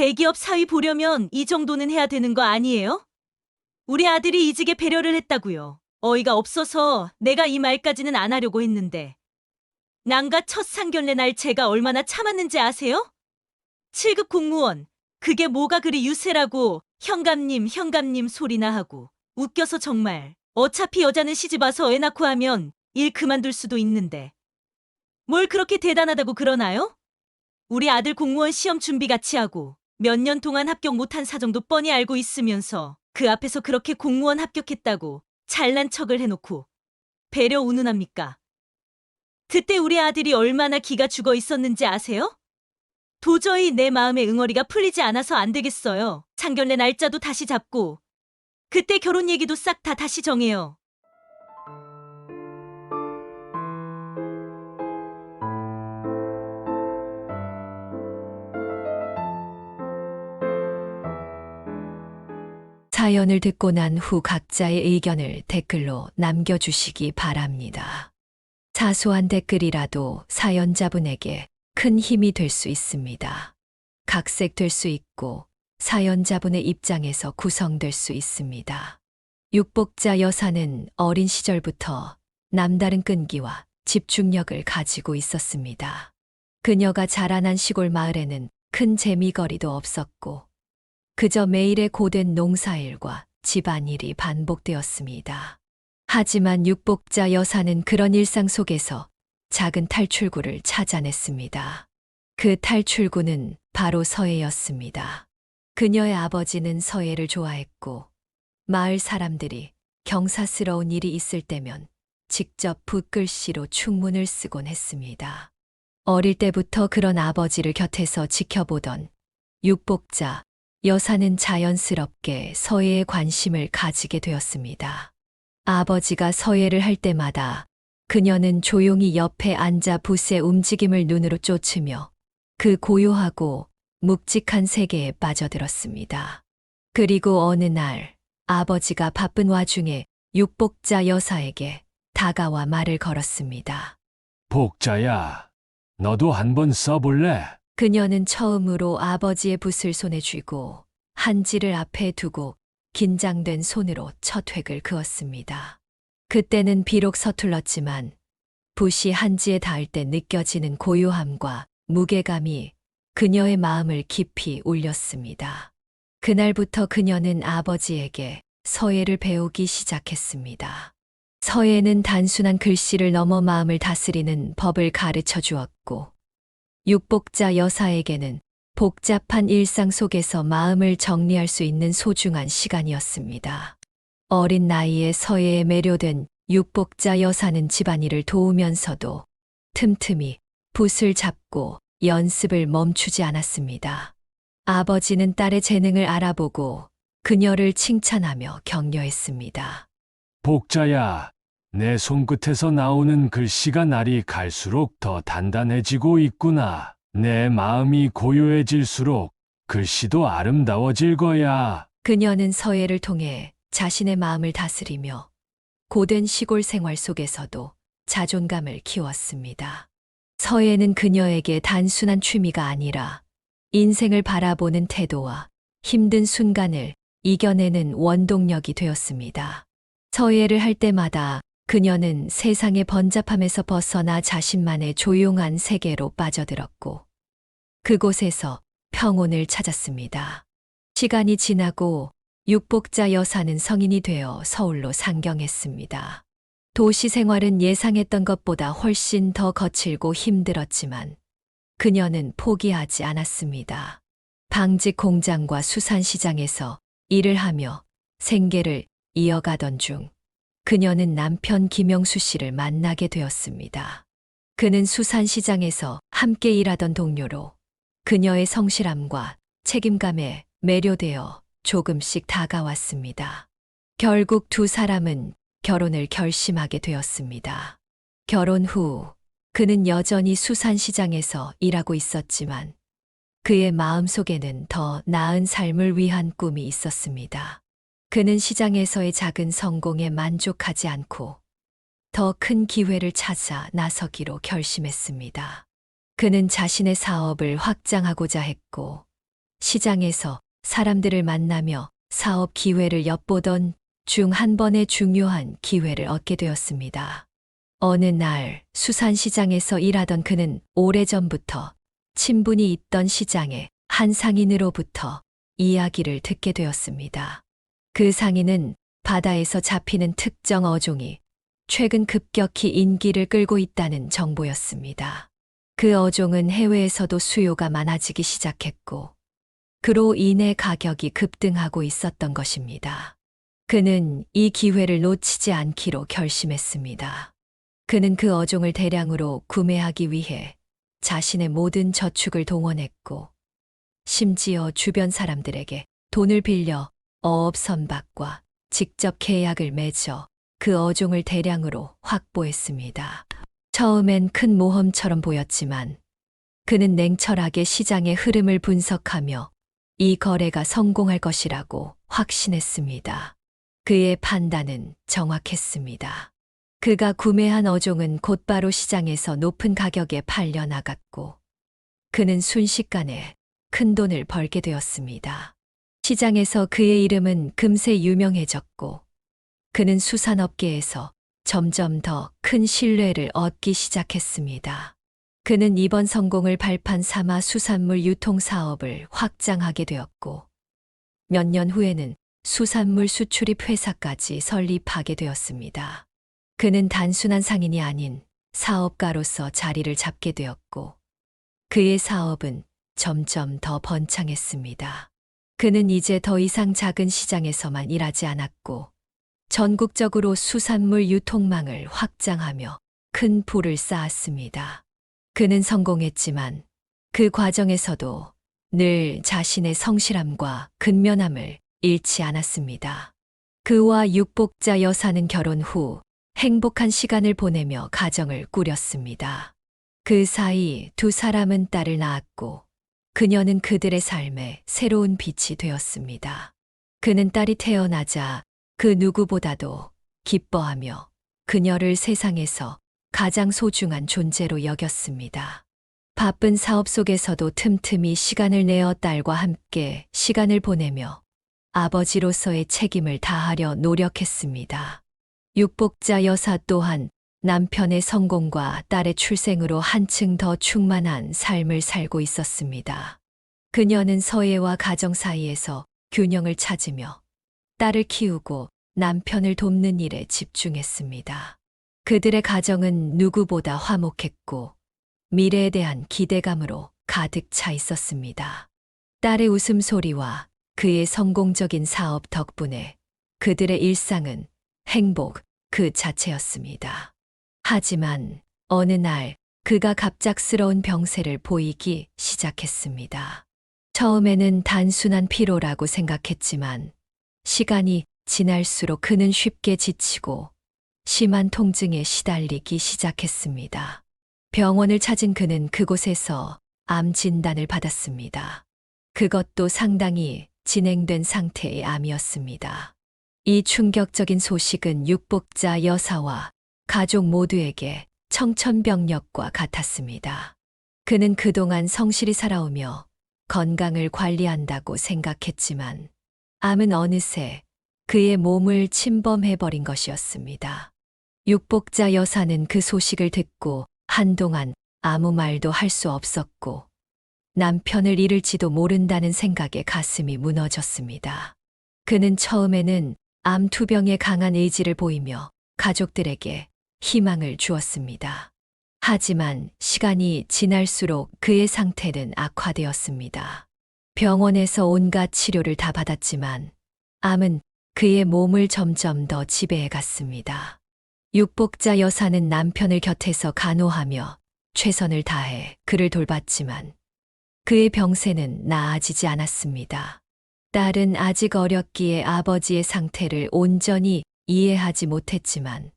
대기업 사위 보려면 이 정도는 해야 되는 거 아니에요? 우리 아들이 이직에 배려를 했다고요. 어이가 없어서 내가 이 말까지는 안 하려고 했는데. 난가 첫 상견례 날 제가 얼마나 참았는지 아세요? 7급 공무원. 그게 뭐가 그리 유세라고 현감님 소리나 하고. 웃겨서 정말. 어차피 여자는 시집 와서 애 낳고 하면 일 그만둘 수도 있는데. 뭘 그렇게 대단하다고 그러나요? 우리 아들 공무원 시험 준비 같이 하고 몇 년 동안 합격 못한 사정도 뻔히 알고 있으면서 그 앞에서 그렇게 공무원 합격했다고 잘난 척을 해놓고 배려 운운합니까? 그때 우리 아들이 얼마나 기가 죽어 있었는지 아세요? 도저히 내 마음의 응어리가 풀리지 않아서 안 되겠어요. 상견례 날짜도 다시 잡고 그때 결혼 얘기도 싹 다 다시 정해요. 사연을 듣고 난 후 각자의 의견을 댓글로 남겨주시기 바랍니다. 사소한 댓글이라도 사연자분에게 큰 힘이 될 수 있습니다. 각색될 수 있고 사연자분의 입장에서 구성될 수 있습니다. 육복자 여사는 어린 시절부터 남다른 끈기와 집중력을 가지고 있었습니다. 그녀가 자라난 시골 마을에는 큰 재미거리도 없었고 그저 매일의 고된 농사일과 집안일이 반복되었습니다. 하지만 육복자 여사는 그런 일상 속에서 작은 탈출구를 찾아냈습니다. 그 탈출구는 바로 서예였습니다. 그녀의 아버지는 서예를 좋아했고 마을 사람들이 경사스러운 일이 있을 때면 직접 붓글씨로 축문을 쓰곤 했습니다. 어릴 때부터 그런 아버지를 곁에서 지켜보던 육복자 여사는 자연스럽게 서예에 관심을 가지게 되었습니다. 아버지가 서예를 할 때마다 그녀는 조용히 옆에 앉아 붓의 움직임을 눈으로 쫓으며 그 고요하고 묵직한 세계에 빠져들었습니다. 그리고 어느 날 아버지가 바쁜 와중에 육복자 여사에게 다가와 말을 걸었습니다. 복자야, 너도 한번 써볼래? 그녀는 처음으로 아버지의 붓을 손에 쥐고 한지를 앞에 두고 긴장된 손으로 첫 획을 그었습니다. 그때는 비록 서툴렀지만 붓이 한지에 닿을 때 느껴지는 고요함과 무게감이 그녀의 마음을 깊이 울렸습니다. 그날부터 그녀는 아버지에게 서예를 배우기 시작했습니다. 서예는 단순한 글씨를 넘어 마음을 다스리는 법을 가르쳐 주었고 육복자 여사에게는 복잡한 일상 속에서 마음을 정리할 수 있는 소중한 시간이었습니다. 어린 나이에 서예에 매료된 육복자 여사는 집안일을 도우면서도 틈틈이 붓을 잡고 연습을 멈추지 않았습니다. 아버지는 딸의 재능을 알아보고 그녀를 칭찬하며 격려했습니다. 복자야, 내 손끝에서 나오는 글씨가 날이 갈수록 더 단단해지고 있구나. 내 마음이 고요해질수록 글씨도 아름다워질 거야. 그녀는 서예를 통해 자신의 마음을 다스리며 고된 시골 생활 속에서도 자존감을 키웠습니다. 서예는 그녀에게 단순한 취미가 아니라 인생을 바라보는 태도와 힘든 순간을 이겨내는 원동력이 되었습니다. 서예를 할 때마다 그녀는 세상의 번잡함에서 벗어나 자신만의 조용한 세계로 빠져들었고 그곳에서 평온을 찾았습니다. 시간이 지나고 육복자 여사는 성인이 되어 서울로 상경했습니다. 도시 생활은 예상했던 것보다 훨씬 더 거칠고 힘들었지만 그녀는 포기하지 않았습니다. 방직 공장과 수산시장에서 일을 하며 생계를 이어가던 중 그녀는 남편 김영수 씨를 만나게 되었습니다. 그는 수산시장에서 함께 일하던 동료로 그녀의 성실함과 책임감에 매료되어 조금씩 다가왔습니다. 결국 두 사람은 결혼을 결심하게 되었습니다. 결혼 후 그는 여전히 수산시장에서 일하고 있었지만 그의 마음속에는 더 나은 삶을 위한 꿈이 있었습니다. 그는 시장에서의 작은 성공에 만족하지 않고 더 큰 기회를 찾아 나서기로 결심했습니다. 그는 자신의 사업을 확장하고자 했고 시장에서 사람들을 만나며 사업 기회를 엿보던 중 한 번의 중요한 기회를 얻게 되었습니다. 어느 날 수산시장에서 일하던 그는 오래전부터 친분이 있던 시장의 한 상인으로부터 이야기를 듣게 되었습니다. 그 상인은 바다에서 잡히는 특정 어종이 최근 급격히 인기를 끌고 있다는 정보였습니다. 그 어종은 해외에서도 수요가 많아지기 시작했고, 그로 인해 가격이 급등하고 있었던 것입니다. 그는 이 기회를 놓치지 않기로 결심했습니다. 그는 그 어종을 대량으로 구매하기 위해 자신의 모든 저축을 동원했고, 심지어 주변 사람들에게 돈을 빌려 어업 선박과 직접 계약을 맺어 그 어종을 대량으로 확보했습니다. 처음엔 큰 모험처럼 보였지만 그는 냉철하게 시장의 흐름을 분석하며 이 거래가 성공할 것이라고 확신했습니다. 그의 판단은 정확했습니다. 그가 구매한 어종은 곧바로 시장에서 높은 가격에 팔려 나갔고, 그는 순식간에 큰 돈을 벌게 되었습니다. 시장에서 그의 이름은 금세 유명해졌고, 그는 수산업계에서 점점 더 큰 신뢰를 얻기 시작했습니다. 그는 이번 성공을 발판 삼아 수산물 유통 사업을 확장하게 되었고, 몇 년 후에는 수산물 수출입 회사까지 설립하게 되었습니다. 그는 단순한 상인이 아닌 사업가로서 자리를 잡게 되었고, 그의 사업은 점점 더 번창했습니다. 그는 이제 더 이상 작은 시장에서만 일하지 않았고, 전국적으로 수산물 유통망을 확장하며 큰 부를 쌓았습니다. 그는 성공했지만 그 과정에서도 늘 자신의 성실함과 근면함을 잃지 않았습니다. 그와 육복자 여사는 결혼 후 행복한 시간을 보내며 가정을 꾸렸습니다. 그 사이 두 사람은 딸을 낳았고, 그녀는 그들의 삶에 새로운 빛이 되었습니다. 그는 딸이 태어나자 그 누구보다도 기뻐하며 그녀를 세상에서 가장 소중한 존재로 여겼습니다. 바쁜 사업 속에서도 틈틈이 시간을 내어 딸과 함께 시간을 보내며 아버지로서의 책임을 다하려 노력했습니다. 육복자 여사 또한 남편의 성공과 딸의 출생으로 한층 더 충만한 삶을 살고 있었습니다. 그녀는 서예와 가정 사이에서 균형을 찾으며 딸을 키우고 남편을 돕는 일에 집중했습니다. 그들의 가정은 누구보다 화목했고 미래에 대한 기대감으로 가득 차 있었습니다. 딸의 웃음소리와 그의 성공적인 사업 덕분에 그들의 일상은 행복 그 자체였습니다. 하지만 어느 날 그가 갑작스러운 병세를 보이기 시작했습니다. 처음에는 단순한 피로라고 생각했지만 시간이 지날수록 그는 쉽게 지치고 심한 통증에 시달리기 시작했습니다. 병원을 찾은 그는 그곳에서 암 진단을 받았습니다. 그것도 상당히 진행된 상태의 암이었습니다. 이 충격적인 소식은 육복자 여사와 가족 모두에게 청천벽력과 같았습니다. 그는 그동안 성실히 살아오며 건강을 관리한다고 생각했지만 암은 어느새 그의 몸을 침범해버린 것이었습니다. 육복자 여사는 그 소식을 듣고 한동안 아무 말도 할 수 없었고 남편을 잃을지도 모른다는 생각에 가슴이 무너졌습니다. 그는 처음에는 암 투병에 강한 의지를 보이며 가족들에게 희망을 주었습니다. 하지만 시간이 지날수록 그의 상태는 악화되었습니다. 병원에서 온갖 치료를 다 받았지만 암은 그의 몸을 점점 더 지배해 갔습니다. 육복자 여사는 남편을 곁에서 간호하며 최선을 다해 그를 돌봤지만 그의 병세는 나아지지 않았습니다. 딸은 아직 어렸기에 아버지의 상태를 온전히 이해하지 못했지만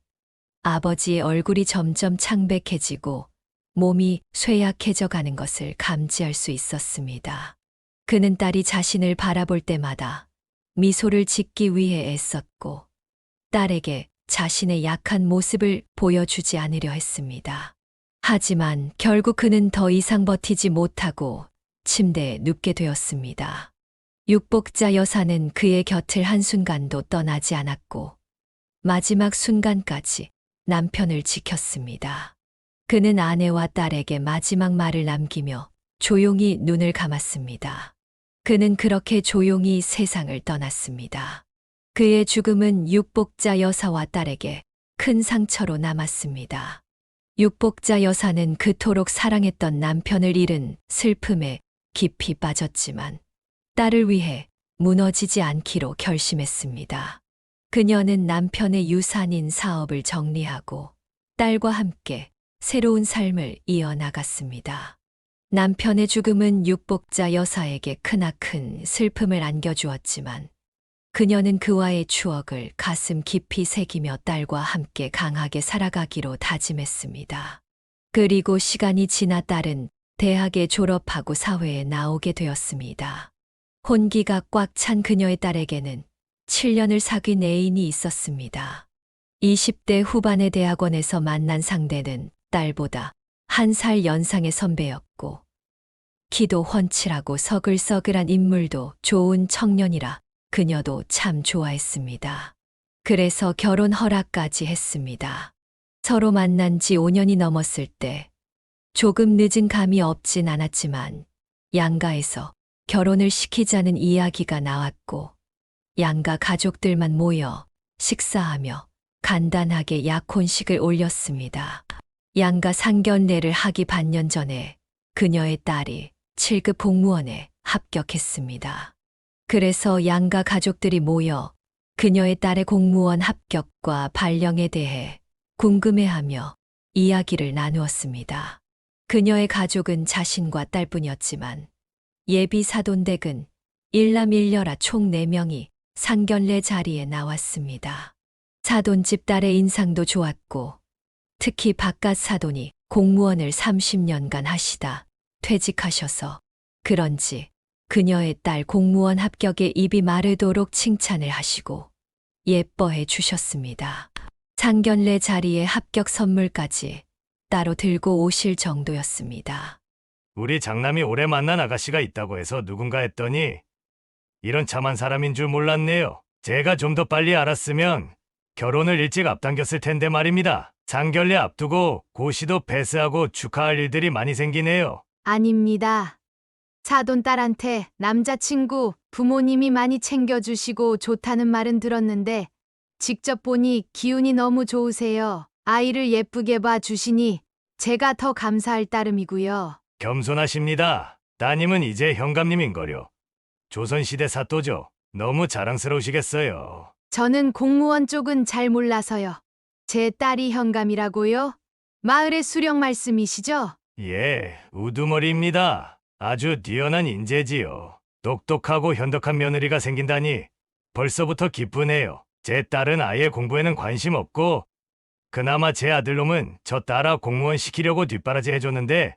아버지의 얼굴이 점점 창백해지고 몸이 쇠약해져 가는 것을 감지할 수 있었습니다. 그는 딸이 자신을 바라볼 때마다 미소를 짓기 위해 애썼고 딸에게 자신의 약한 모습을 보여주지 않으려 했습니다. 하지만 결국 그는 더 이상 버티지 못하고 침대에 눕게 되었습니다. 육복자 여사는 그의 곁을 한순간도 떠나지 않았고 마지막 순간까지 남편을 지켰습니다. 그는 아내와 딸에게 마지막 말을 남기며 조용히 눈을 감았습니다. 그는 그렇게 조용히 세상을 떠났습니다. 그의 죽음은 육복자 여사와 딸에게 큰 상처로 남았습니다. 육복자 여사는 그토록 사랑했던 남편을 잃은 슬픔에 깊이 빠졌지만 딸을 위해 무너지지 않기로 결심했습니다. 그녀는 남편의 유산인 사업을 정리하고 딸과 함께 새로운 삶을 이어나갔습니다. 남편의 죽음은 육복자 여사에게 크나큰 슬픔을 안겨주었지만 그녀는 그와의 추억을 가슴 깊이 새기며 딸과 함께 강하게 살아가기로 다짐했습니다. 그리고 시간이 지나 딸은 대학에 졸업하고 사회에 나오게 되었습니다. 혼기가 꽉 찬 그녀의 딸에게는 7년을 사귄 애인이 있었습니다. 20대 후반의 대학원에서 만난 상대는 딸보다 1살 연상의 선배였고 키도 훤칠하고 서글서글한 인물도 좋은 청년이라 그녀도 참 좋아했습니다. 그래서 결혼 허락까지 했습니다. 서로 만난 지 5년이 넘었을 때 조금 늦은 감이 없진 않았지만 양가에서 결혼을 시키자는 이야기가 나왔고 양가 가족들만 모여 식사하며 간단하게 약혼식을 올렸습니다. 양가 상견례를 하기 반년 전에 그녀의 딸이 7급 공무원에 합격했습니다. 그래서 양가 가족들이 모여 그녀의 딸의 공무원 합격과 발령에 대해 궁금해하며 이야기를 나누었습니다. 그녀의 가족은 자신과 딸뿐이었지만 예비 사돈댁은 일남일녀라 총 4명이 상견례 자리에 나왔습니다. 사돈집 딸의 인상도 좋았고 특히 바깥 사돈이 공무원을 30년간 하시다 퇴직하셔서 그런지 그녀의 딸 공무원 합격에 입이 마르도록 칭찬을 하시고 예뻐해 주셨습니다. 상견례 자리에 합격 선물까지 따로 들고 오실 정도였습니다. 우리 장남이 올해 만난 아가씨가 있다고 해서 누군가 했더니 이런 참한 사람인 줄 몰랐네요. 제가 좀 더 빨리 알았으면 결혼을 일찍 앞당겼을 텐데 말입니다. 상견례 앞두고 고시도 패스하고 축하할 일들이 많이 생기네요. 아닙니다. 사돈딸한테 남자친구 부모님이 많이 챙겨주시고 좋다는 말은 들었는데 직접 보니 기운이 너무 좋으세요. 아이를 예쁘게 봐주시니 제가 더 감사할 따름이고요. 겸손하십니다. 따님은 이제 현감님인거려. 조선시대 사또죠. 너무 자랑스러우시겠어요. 저는 공무원 쪽은 잘 몰라서요. 제 딸이 현감이라고요? 마을의 수령 말씀이시죠? 예, 우두머리입니다. 아주 뛰어난 인재지요. 똑똑하고 현덕한 며느리가 생긴다니 벌써부터 기쁘네요. 제 딸은 아예 공부에는 관심 없고 그나마 제 아들놈은 저 따라 공무원 시키려고 뒷바라지 해줬는데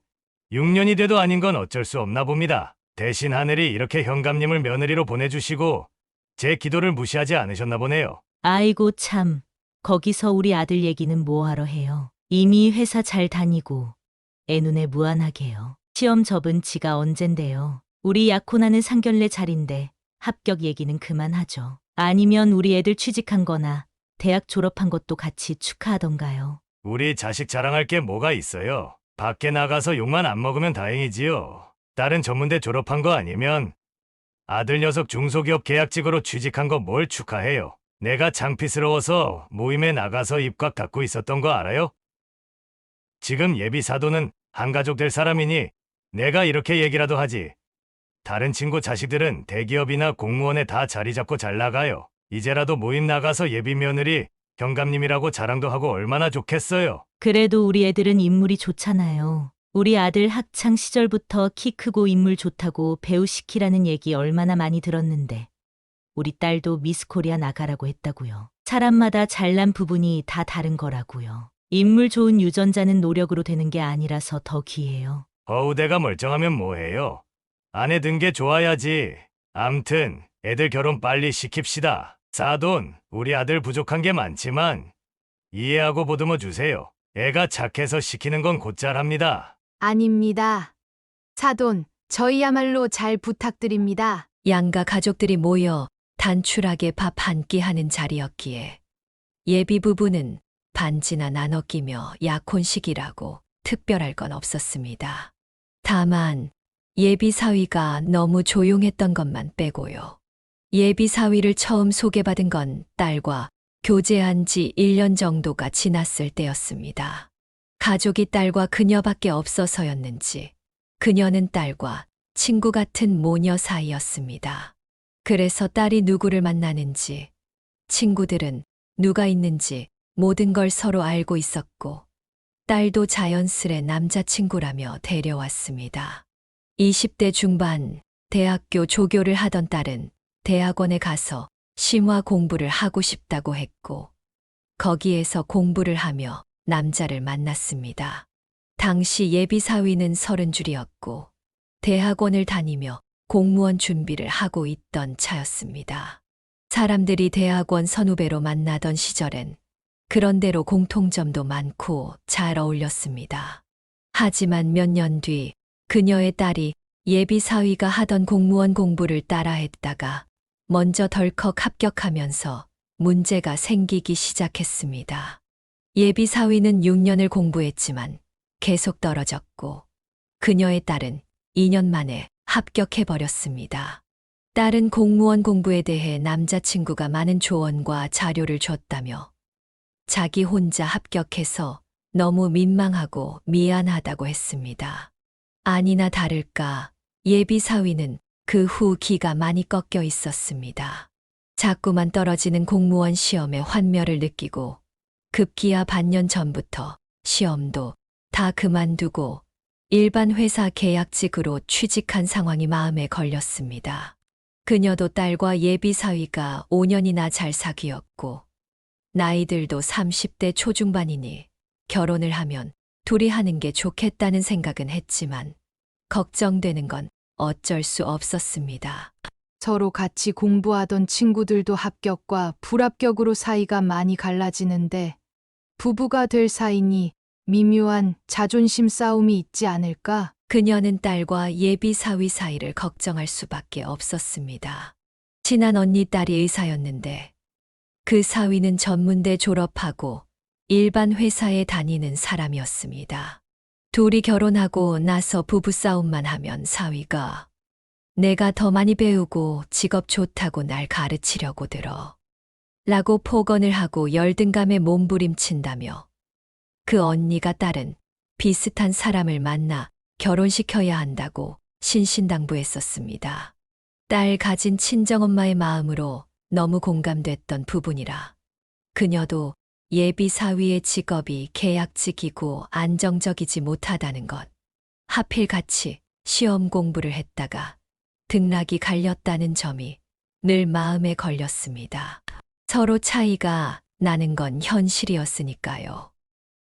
6년이 돼도 아닌 건 어쩔 수 없나 봅니다. 대신 하늘이 이렇게 현감님을 며느리로 보내주시고 제 기도를 무시하지 않으셨나 보네요. 아이고 참, 거기서 우리 아들 얘기는 뭐하러 해요. 이미 회사 잘 다니고 애 눈에 무안하게요. 시험 접은 지가 언젠데요. 우리 약혼하는 상견례 자리인데 합격 얘기는 그만하죠. 아니면 우리 애들 취직한 거나 대학 졸업한 것도 같이 축하하던가요. 우리 자식 자랑할 게 뭐가 있어요. 밖에 나가서 욕만 안 먹으면 다행이지요. 딸은 전문대 졸업한 거 아니면 아들 녀석 중소기업 계약직으로 취직한 거 뭘 축하해요. 내가 창피스러워서 모임에 나가서 입각 닫고 있었던 거 알아요? 지금 예비 사도는 한가족 될 사람이니 내가 이렇게 얘기라도 하지. 다른 친구 자식들은 대기업이나 공무원에 다 자리 잡고 잘 나가요. 이제라도 모임 나가서 예비 며느리 현감님이라고 자랑도 하고 얼마나 좋겠어요. 그래도 우리 애들은 인물이 좋잖아요. 우리 아들 학창 시절부터 키 크고 인물 좋다고 배우시키라는 얘기 얼마나 많이 들었는데 우리 딸도 미스코리아 나가라고 했다고요. 사람마다 잘난 부분이 다 다른 거라고요. 인물 좋은 유전자는 노력으로 되는 게 아니라서 더 귀해요. 허우대가 멀쩡하면 뭐해요. 아내 든 게 좋아야지. 암튼 애들 결혼 빨리 시킵시다. 사돈, 우리 아들 부족한 게 많지만 이해하고 보듬어 주세요. 애가 착해서 시키는 건 곧잘 합니다. 아닙니다. 사돈, 저희야말로 잘 부탁드립니다. 양가 가족들이 모여 단출하게 밥 한 끼 하는 자리였기에 예비 부부는 반지나 나눠 끼며 약혼식이라고 특별할 건 없었습니다. 다만 예비 사위가 너무 조용했던 것만 빼고요. 예비 사위를 처음 소개받은 건 딸과 교제한 지 1년 정도가 지났을 때였습니다. 가족이 딸과 그녀밖에 없어서였는지 그녀는 딸과 친구 같은 모녀 사이였습니다. 그래서 딸이 누구를 만나는지 친구들은 누가 있는지 모든 걸 서로 알고 있었고 딸도 자연스레 남자친구라며 데려왔습니다. 20대 중반 대학교 조교를 하던 딸은 대학원에 가서 심화 공부를 하고 싶다고 했고 거기에서 공부를 하며 남자를 만났습니다. 당시 예비 사위는 30줄이었고 대학원을 다니며 공무원 준비를 하고 있던 차였습니다. 사람들이 대학원 선후배로 만나던 시절엔 그런대로 공통점도 많고 잘 어울렸습니다. 하지만 몇 년 뒤 그녀의 딸이 예비 사위가 하던 공무원 공부를 따라 했다가 먼저 덜컥 합격하면서 문제가 생기기 시작했습니다. 예비 사위는 6년을 공부했지만 계속 떨어졌고 그녀의 딸은 2년 만에 합격해버렸습니다. 딸은 공무원 공부에 대해 남자친구가 많은 조언과 자료를 줬다며 자기 혼자 합격해서 너무 민망하고 미안하다고 했습니다. 아니나 다를까 예비 사위는 그 후 기가 많이 꺾여 있었습니다. 자꾸만 떨어지는 공무원 시험에 환멸을 느끼고 급기야 반년 전부터 시험도 다 그만두고 일반 회사 계약직으로 취직한 상황이 마음에 걸렸습니다. 그녀도 딸과 예비 사위가 5년이나 잘 사귀었고 나이들도 30대 초중반이니 결혼을 하면 둘이 하는 게 좋겠다는 생각은 했지만 걱정되는 건 어쩔 수 없었습니다. 서로 같이 공부하던 친구들도 합격과 불합격으로 사이가 많이 갈라지는데 부부가 될 사이니 미묘한 자존심 싸움이 있지 않을까? 그녀는 딸과 예비 사위 사이를 걱정할 수밖에 없었습니다. 친한 언니 딸이 의사였는데 그 사위는 전문대 졸업하고 일반 회사에 다니는 사람이었습니다. 둘이 결혼하고 나서 부부싸움만 하면 사위가 내가 더 많이 배우고 직업 좋다고 날 가르치려고 들어 라고 폭언을 하고 열등감에 몸부림친다며 그 언니가 딸은 비슷한 사람을 만나 결혼시켜야 한다고 신신당부했었습니다. 딸 가진 친정엄마의 마음으로 너무 공감됐던 부분이라 그녀도 예비 사위의 직업이 계약직이고 안정적이지 못하다는 것, 하필 같이 시험 공부를 했다가 등락이 갈렸다는 점이 늘 마음에 걸렸습니다. 서로 차이가 나는 건 현실이었으니까요.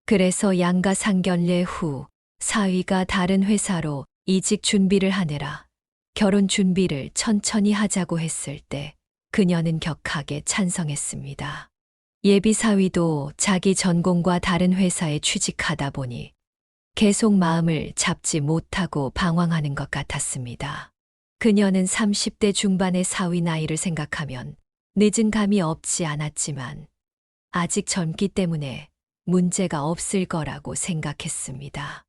그래서 양가 상견례 후 사위가 다른 회사로 이직 준비를 하느라 결혼 준비를 천천히 하자고 했을 때 그녀는 격하게 찬성했습니다. 예비 사위도 자기 전공과 다른 회사에 취직하다 보니 계속 마음을 잡지 못하고 방황하는 것 같았습니다. 그녀는 30대 중반의 사위 나이를 생각하면 늦은 감이 없지 않았지만 아직 젊기 때문에 문제가 없을 거라고 생각했습니다.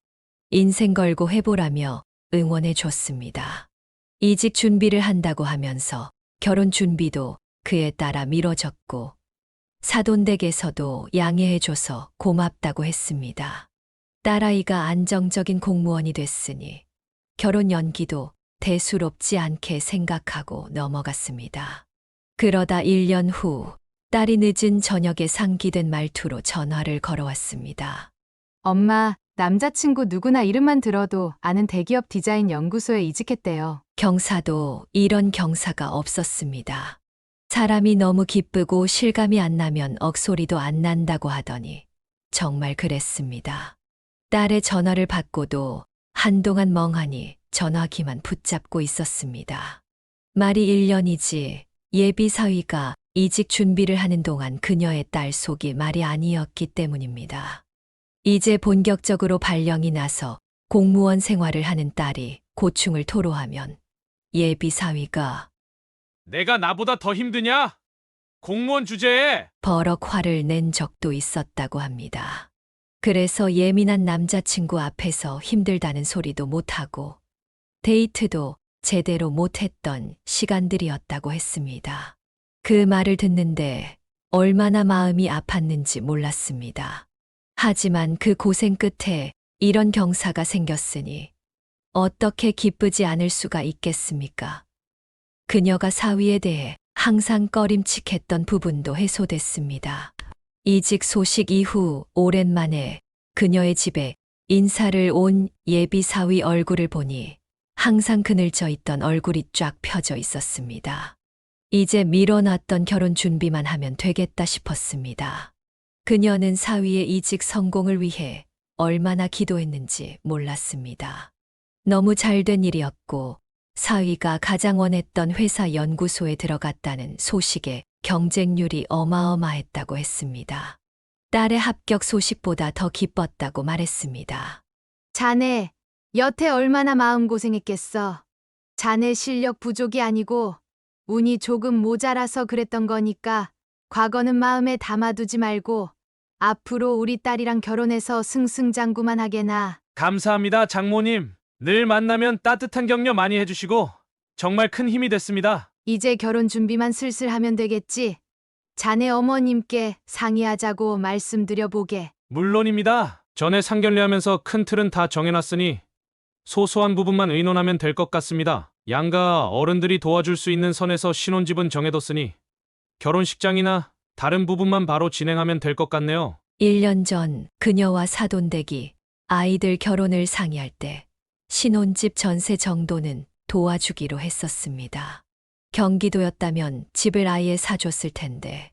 인생 걸고 해보라며 응원해 줬습니다. 이직 준비를 한다고 하면서 결혼 준비도 그에 따라 미뤄졌고 사돈댁에서도 양해해줘서 고맙다고 했습니다. 딸아이가 안정적인 공무원이 됐으니 결혼 연기도 대수롭지 않게 생각하고 넘어갔습니다. 그러다 1년 후 딸이 늦은 저녁에 상기된 말투로 전화를 걸어왔습니다. 엄마, 남자친구 누구나 이름만 들어도 아는 대기업 디자인 연구소에 이직했대요. 경사도 이런 경사가 없었습니다. 사람이 너무 기쁘고 실감이 안 나면 억소리도 안 난다고 하더니 정말 그랬습니다. 딸의 전화를 받고도 한동안 멍하니 전화기만 붙잡고 있었습니다. 말이 1년이지 예비 사위가 이직 준비를 하는 동안 그녀의 딸 속이 말이 아니었기 때문입니다. 이제 본격적으로 발령이 나서 공무원 생활을 하는 딸이 고충을 토로하면 예비 사위가 내가 나보다 더 힘드냐? 공무원 주제에 버럭 화를 낸 적도 있었다고 합니다. 그래서 예민한 남자친구 앞에서 힘들다는 소리도 못하고 데이트도 제대로 못했던 시간들이었다고 했습니다. 그 말을 듣는데 얼마나 마음이 아팠는지 몰랐습니다. 하지만 그 고생 끝에 이런 경사가 생겼으니 어떻게 기쁘지 않을 수가 있겠습니까? 그녀가 사위에 대해 항상 꺼림칙했던 부분도 해소됐습니다. 이직 소식 이후 오랜만에 그녀의 집에 인사를 온 예비 사위 얼굴을 보니 항상 그늘져 있던 얼굴이 쫙 펴져 있었습니다. 이제 미뤄놨던 결혼 준비만 하면 되겠다 싶었습니다. 그녀는 사위의 이직 성공을 위해 얼마나 기도했는지 몰랐습니다. 너무 잘된 일이었고 사위가 가장 원했던 회사 연구소에 들어갔다는 소식에 경쟁률이 어마어마했다고 했습니다. 딸의 합격 소식보다 더 기뻤다고 말했습니다. 자네, 여태 얼마나 마음고생했겠어. 자네 실력 부족이 아니고 운이 조금 모자라서 그랬던 거니까 과거는 마음에 담아두지 말고 앞으로 우리 딸이랑 결혼해서 승승장구만 하게나. 감사합니다, 장모님. 늘 만나면 따뜻한 격려 많이 해주시고 정말 큰 힘이 됐습니다. 이제 결혼 준비만 슬슬 하면 되겠지. 자네 어머님께 상의하자고 말씀드려보게. 물론입니다. 전에 상견례하면서 큰 틀은 다 정해놨으니 소소한 부분만 의논하면 될 것 같습니다. 양가 어른들이 도와줄 수 있는 선에서 신혼집은 정해뒀으니 결혼식장이나 다른 부분만 바로 진행하면 될 것 같네요. 1년 전 그녀와 사돈댁이 아이들 결혼을 상의할 때 신혼집 전세 정도는 도와주기로 했었습니다. 경기도였다면 집을 아예 사줬을 텐데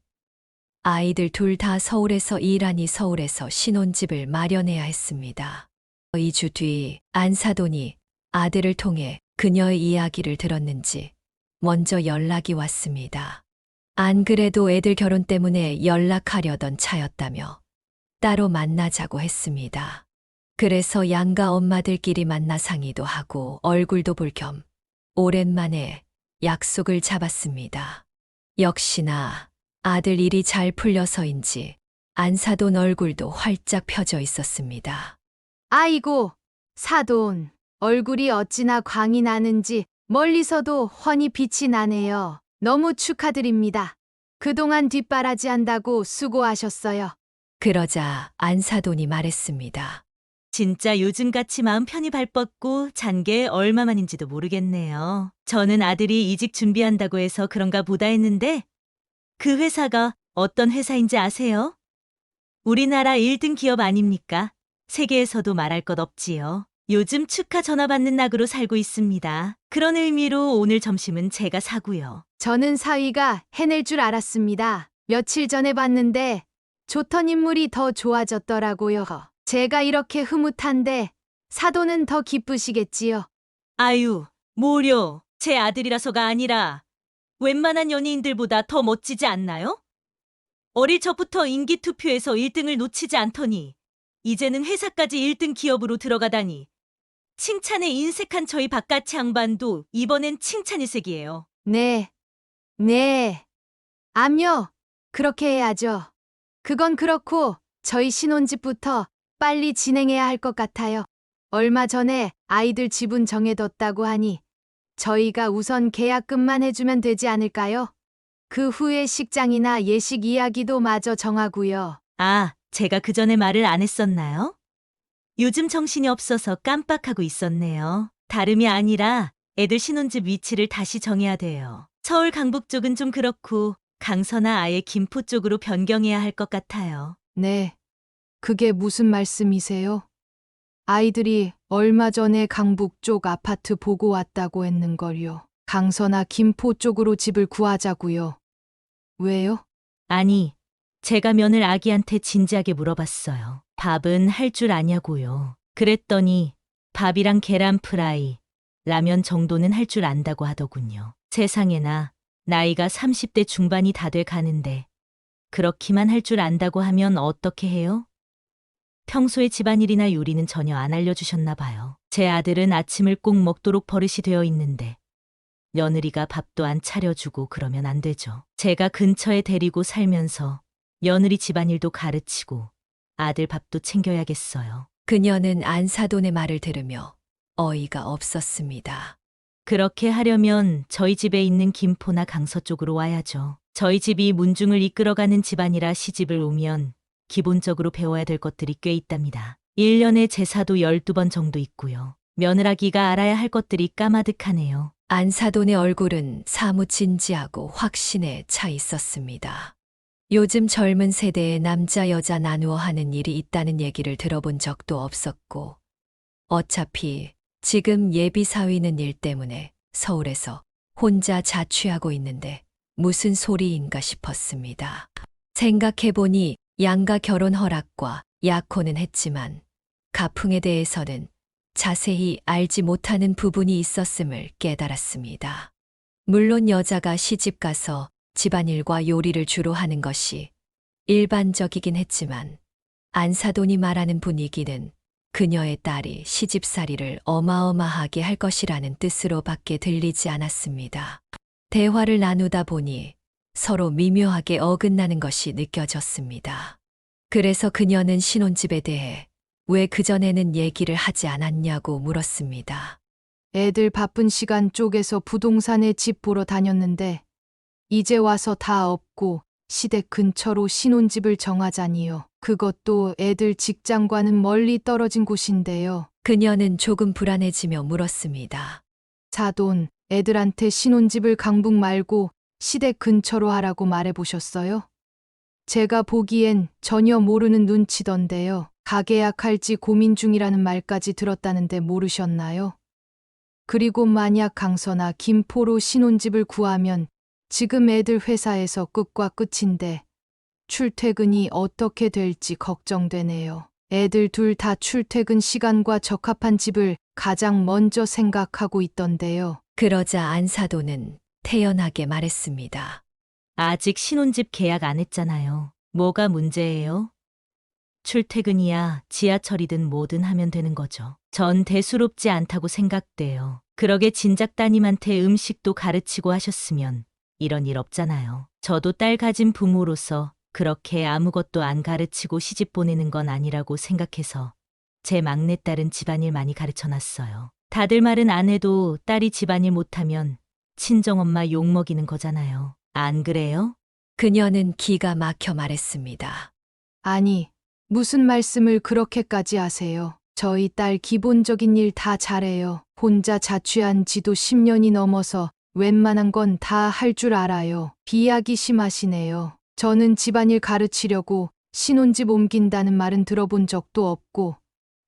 아이들 둘 다 서울에서 일하니 서울에서 신혼집을 마련해야 했습니다. 2주 뒤 안사돈이 아들을 통해 그녀의 이야기를 들었는지 먼저 연락이 왔습니다. 안 그래도 애들 결혼 때문에 연락하려던 차였다며 따로 만나자고 했습니다. 그래서 양가 엄마들끼리 만나 상의도 하고 얼굴도 볼 겸 오랜만에 약속을 잡았습니다. 역시나 아들 일이 잘 풀려서인지 안사돈 얼굴도 활짝 펴져 있었습니다. 아이고, 사돈, 얼굴이 어찌나 광이 나는지 멀리서도 훤히 빛이 나네요. 너무 축하드립니다. 그동안 뒷바라지 한다고 수고하셨어요. 그러자 안사돈이 말했습니다. 진짜 요즘같이 마음 편히 발 뻗고 잔 게 얼마만인지도 모르겠네요. 저는 아들이 이직 준비한다고 해서 그런가 보다 했는데 그 회사가 어떤 회사인지 아세요? 우리나라 1등 기업 아닙니까? 세계에서도 말할 것 없지요. 요즘 축하 전화 받는 낙으로 살고 있습니다. 그런 의미로 오늘 점심은 제가 사고요. 저는 사위가 해낼 줄 알았습니다. 며칠 전에 봤는데 좋던 인물이 더 좋아졌더라고요. 제가 이렇게 흐뭇한데 사돈은 더 기쁘시겠지요. 아유, 뭐려. 제 아들이라서가 아니라 웬만한 연예인들보다 더 멋지지 않나요? 어릴 적부터 인기 투표에서 1등을 놓치지 않더니 이제는 회사까지 1등 기업으로 들어가다니. 칭찬에 인색한 저희 바깥의 양반도 이번엔 칭찬일색이에요. 네. 네. 암요. 그렇게 해야죠. 그건 그렇고 저희 신혼집부터 빨리 진행해야 할 것 같아요. 얼마 전에 아이들 지분 정해뒀다고 하니 저희가 우선 계약금만 해주면 되지 않을까요? 그 후에 식장이나 예식 이야기도 마저 정하고요. 아, 제가 그 전에 말을 안 했었나요? 요즘 정신이 없어서 깜빡하고 있었네요. 다름이 아니라 애들 신혼집 위치를 다시 정해야 돼요. 서울 강북 쪽은 좀 그렇고 강서나 아예 김포 쪽으로 변경해야 할 것 같아요. 네. 그게 무슨 말씀이세요? 아이들이 얼마 전에 강북 쪽 아파트 보고 왔다고 했는걸요. 강서나 김포 쪽으로 집을 구하자고요. 왜요? 아니, 제가 며느리 아기한테 진지하게 물어봤어요. 밥은 할 줄 아냐고요. 그랬더니 밥이랑 계란 프라이, 라면 정도는 할 줄 안다고 하더군요. 세상에나 나이가 30대 중반이 다 돼 가는데 그렇기만 할 줄 안다고 하면 어떻게 해요? 평소에 집안일이나 요리는 전혀 안 알려주셨나 봐요. 제 아들은 아침을 꼭 먹도록 버릇이 되어 있는데 며느리가 밥도 안 차려주고 그러면 안 되죠. 제가 근처에 데리고 살면서 며느리 집안일도 가르치고 아들 밥도 챙겨야겠어요. 그녀는 안사돈의 말을 들으며 어이가 없었습니다. 그렇게 하려면 저희 집에 있는 김포나 강서 쪽으로 와야죠. 저희 집이 문중을 이끌어가는 집안이라 시집을 오면 기본적으로 배워야 될 것들이 꽤 있답니다. 1년에 제사도 12번 정도 있고요. 며느라기가 알아야 할 것들이 까마득하네요. 안사돈의 얼굴은 사뭇 진지하고 확신에 차 있었습니다. 요즘 젊은 세대에 남자 여자 나누어 하는 일이 있다는 얘기를 들어본 적도 없었고, 어차피 지금 예비 사위는 일 때문에 서울에서 혼자 자취하고 있는데 무슨 소리인가 싶었습니다. 생각해보니 양가 결혼 허락과 약혼은 했지만 가풍에 대해서는 자세히 알지 못하는 부분이 있었음을 깨달았습니다. 물론 여자가 시집가서 집안일과 요리를 주로 하는 것이 일반적이긴 했지만 안사돈이 말하는 분위기는 그녀의 딸이 시집살이를 어마어마하게 할 것이라는 뜻으로밖에 들리지 않았습니다. 대화를 나누다 보니 서로 미묘하게 어긋나는 것이 느껴졌습니다. 그래서 그녀는 신혼집에 대해 왜 그전에는 얘기를 하지 않았냐고 물었습니다. 애들 바쁜 시간 쪼개서 부동산에 집 보러 다녔는데 이제 와서 다 없고 시댁 근처로 신혼집을 정하자니요. 그것도 애들 직장과는 멀리 떨어진 곳인데요. 그녀는 조금 불안해지며 물었습니다. 사돈, 애들한테 신혼집을 강북 말고 시댁 근처로 하라고 말해보셨어요? 제가 보기엔 전혀 모르는 눈치던데요. 가계약할지 고민 중이라는 말까지 들었다는데 모르셨나요? 그리고 만약 강서나 김포로 신혼집을 구하면 지금 애들 회사에서 끝과 끝인데 출퇴근이 어떻게 될지 걱정되네요. 애들 둘 다 출퇴근 시간과 적합한 집을 가장 먼저 생각하고 있던데요. 그러자 안사돈은 태연하게 말했습니다. 아직 신혼집 계약 안 했잖아요. 뭐가 문제예요? 출퇴근이야 지하철이든 뭐든 하면 되는 거죠. 전 대수롭지 않다고 생각돼요. 그러게 진작 따님한테 음식도 가르치고 하셨으면 이런 일 없잖아요. 저도 딸 가진 부모로서 그렇게 아무것도 안 가르치고 시집 보내는 건 아니라고 생각해서 제 막내딸은 집안일 많이 가르쳐 놨어요. 다들 말은 안 해도 딸이 집안일 못하면 친정엄마 욕먹이는 거잖아요. 안 그래요? 그녀는 기가 막혀 말했습니다. 아니, 무슨 말씀을 그렇게까지 하세요? 저희 딸 기본적인 일 다 잘해요. 혼자 자취한 지도 10년이 넘어서 웬만한 건 다 할 줄 알아요. 비약이 심하시네요. 저는 집안일 가르치려고 신혼집 옮긴다는 말은 들어본 적도 없고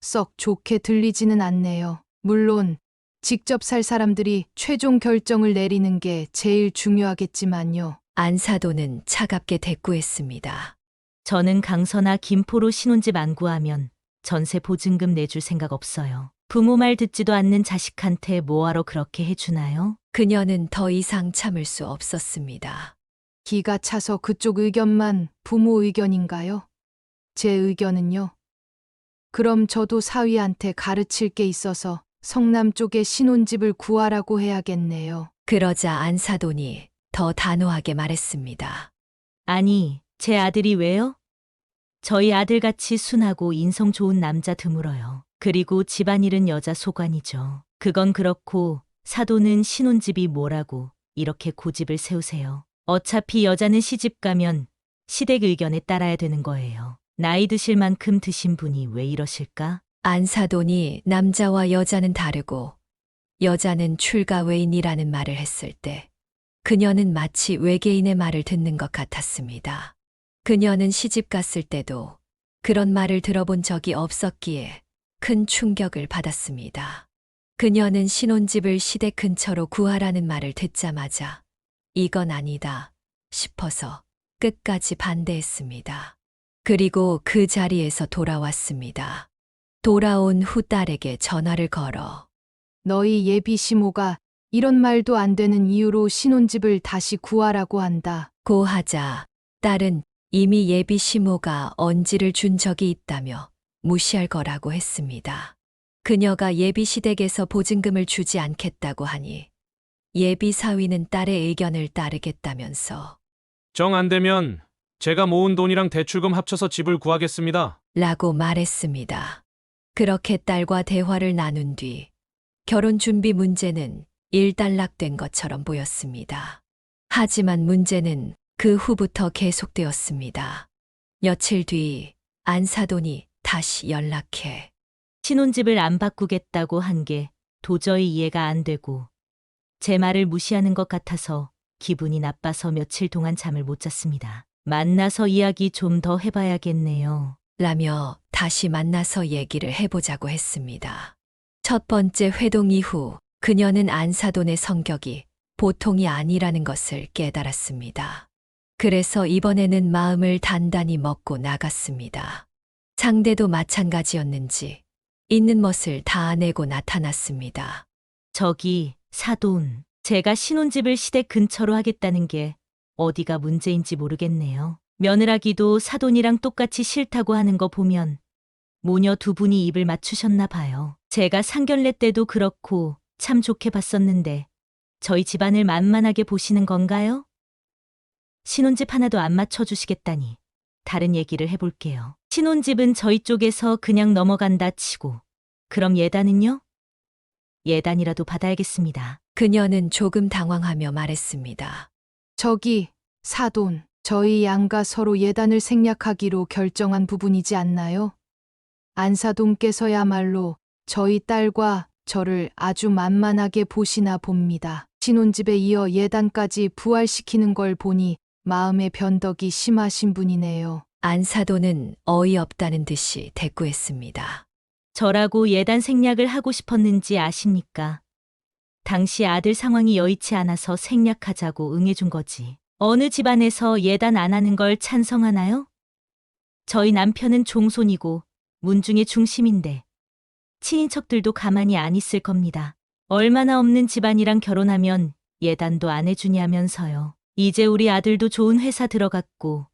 썩 좋게 들리지는 않네요. 물론 직접 살 사람들이 최종 결정을 내리는 게 제일 중요하겠지만요. 안사돈은 차갑게 대꾸했습니다. 저는 강서나 김포로 신혼집 안 구하면 전세 보증금 내줄 생각 없어요. 부모 말 듣지도 않는 자식한테 뭐하러 그렇게 해주나요? 그녀는 더 이상 참을 수 없었습니다. 기가 차서 그쪽 의견만 부모 의견인가요? 제 의견은요? 그럼 저도 사위한테 가르칠 게 있어서 성남 쪽에 신혼집을 구하라고 해야겠네요. 그러자 안사돈이 더 단호하게 말했습니다. 아니, 제 아들이 왜요? 저희 아들같이 순하고 인성 좋은 남자 드물어요. 그리고 집안일은 여자 소관이죠. 그건 그렇고 사돈은 신혼집이 뭐라고 이렇게 고집을 세우세요. 어차피 여자는 시집 가면 시댁 의견에 따라야 되는 거예요. 나이 드실 만큼 드신 분이 왜 이러실까? 안사돈이 남자와 여자는 다르고 여자는 출가 외인이라는 말을 했을 때 그녀는 마치 외계인의 말을 듣는 것 같았습니다. 그녀는 시집 갔을 때도 그런 말을 들어본 적이 없었기에 큰 충격을 받았습니다. 그녀는 신혼집을 시댁 근처로 구하라는 말을 듣자마자 이건 아니다 싶어서 끝까지 반대했습니다. 그리고 그 자리에서 돌아왔습니다. 돌아온 후 딸에게 전화를 걸어 너희 예비 시모가 이런 말도 안 되는 이유로 신혼집을 다시 구하라고 한다. 고 하자 딸은 이미 예비 시모가 언지를 준 적이 있다며 무시할 거라고 했습니다. 그녀가 예비 시댁에서 보증금을 주지 않겠다고 하니 예비 사위는 딸의 의견을 따르겠다면서 정 안 되면 제가 모은 돈이랑 대출금 합쳐서 집을 구하겠습니다. 라고 말했습니다. 그렇게 딸과 대화를 나눈 뒤 결혼 준비 문제는 일단락된 것처럼 보였습니다. 하지만 문제는 그 후부터 계속되었습니다. 며칠 뒤 안사돈이 다시 연락해 신혼집을 안 바꾸겠다고 한 게 도저히 이해가 안 되고 제 말을 무시하는 것 같아서 기분이 나빠서 며칠 동안 잠을 못 잤습니다. 만나서 이야기 좀 더 해봐야겠네요. 라며 다시 만나서 얘기를 해보자고 했습니다. 첫 번째 회동 이후 그녀는 안사돈의 성격이 보통이 아니라는 것을 깨달았습니다. 그래서 이번에는 마음을 단단히 먹고 나갔습니다. 상대도 마찬가지였는지 있는 멋을 다 내고 나타났습니다. 저기, 사돈. 제가 신혼집을 시댁 근처로 하겠다는 게 어디가 문제인지 모르겠네요. 며느라기도 사돈이랑 똑같이 싫다고 하는 거 보면 모녀 두 분이 입을 맞추셨나 봐요. 제가 상견례 때도 그렇고 참 좋게 봤었는데 저희 집안을 만만하게 보시는 건가요? 신혼집 하나도 안 맞춰주시겠다니 다른 얘기를 해볼게요. 신혼집은 저희 쪽에서 그냥 넘어간다 치고 그럼 예단은요? 예단이라도 받아야겠습니다. 그녀는 조금 당황하며 말했습니다. 저기, 사돈, 저희 양가 서로 예단을 생략하기로 결정한 부분이지 않나요? 안사돈께서야말로 저희 딸과 저를 아주 만만하게 보시나 봅니다. 신혼집에 이어 예단까지 부활시키는 걸 보니 마음의 변덕이 심하신 분이네요. 안사돈은 어이없다는 듯이 대꾸했습니다. 저라고 예단 생략을 하고 싶었는지 아십니까? 당시 아들 상황이 여의치 않아서 생략하자고 응해준 거지. 어느 집안에서 예단 안 하는 걸 찬성하나요? 저희 남편은 종손이고 문중의 중심인데 친인척들도 가만히 안 있을 겁니다. 얼마나 없는 집안이랑 결혼하면 예단도 안 해주냐면서요. 이제 우리 아들도 좋은 회사 들어갔고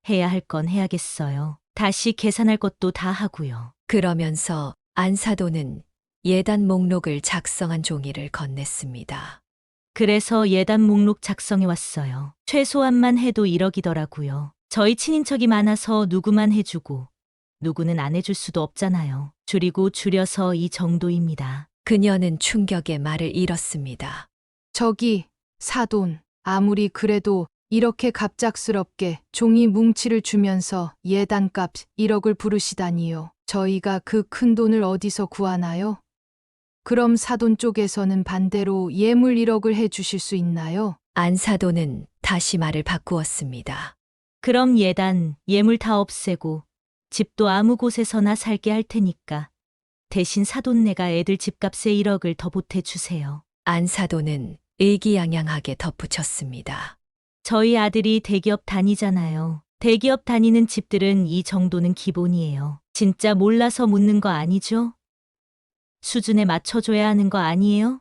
해야 할 건 해야겠어요. 다시 계산할 것도 다 하고요. 그러면서 안사돈은 예단 목록을 작성한 종이를 건넸습니다. 그래서 예단 목록 작성해 왔어요. 최소한만 해도 1억이더라고요. 저희 친인척이 많아서 누구만 해주고 누구는 안 해줄 수도 없잖아요. 줄이고 줄여서 이 정도입니다. 그녀는 충격의 말을 잃었습니다. 저기, 사돈, 아무리 그래도 이렇게 갑작스럽게 종이 뭉치를 주면서 예단값 1억을 부르시다니요. 저희가 그 큰 돈을 어디서 구하나요? 그럼 사돈 쪽에서는 반대로 예물 1억을 해주실 수 있나요? 안사돈은 다시 말을 바꾸었습니다. 그럼 예단, 예물 다 없애고 집도 아무 곳에서나 살게 할 테니까 대신 사돈네가 애들 집값에 1억을 더 보태주세요. 안사돈은 의기양양하게 덧붙였습니다. 저희 아들이 대기업 다니잖아요. 대기업 다니는 집들은 이 정도는 기본이에요. 진짜 몰라서 묻는 거 아니죠? 수준에 맞춰줘야 하는 거 아니에요?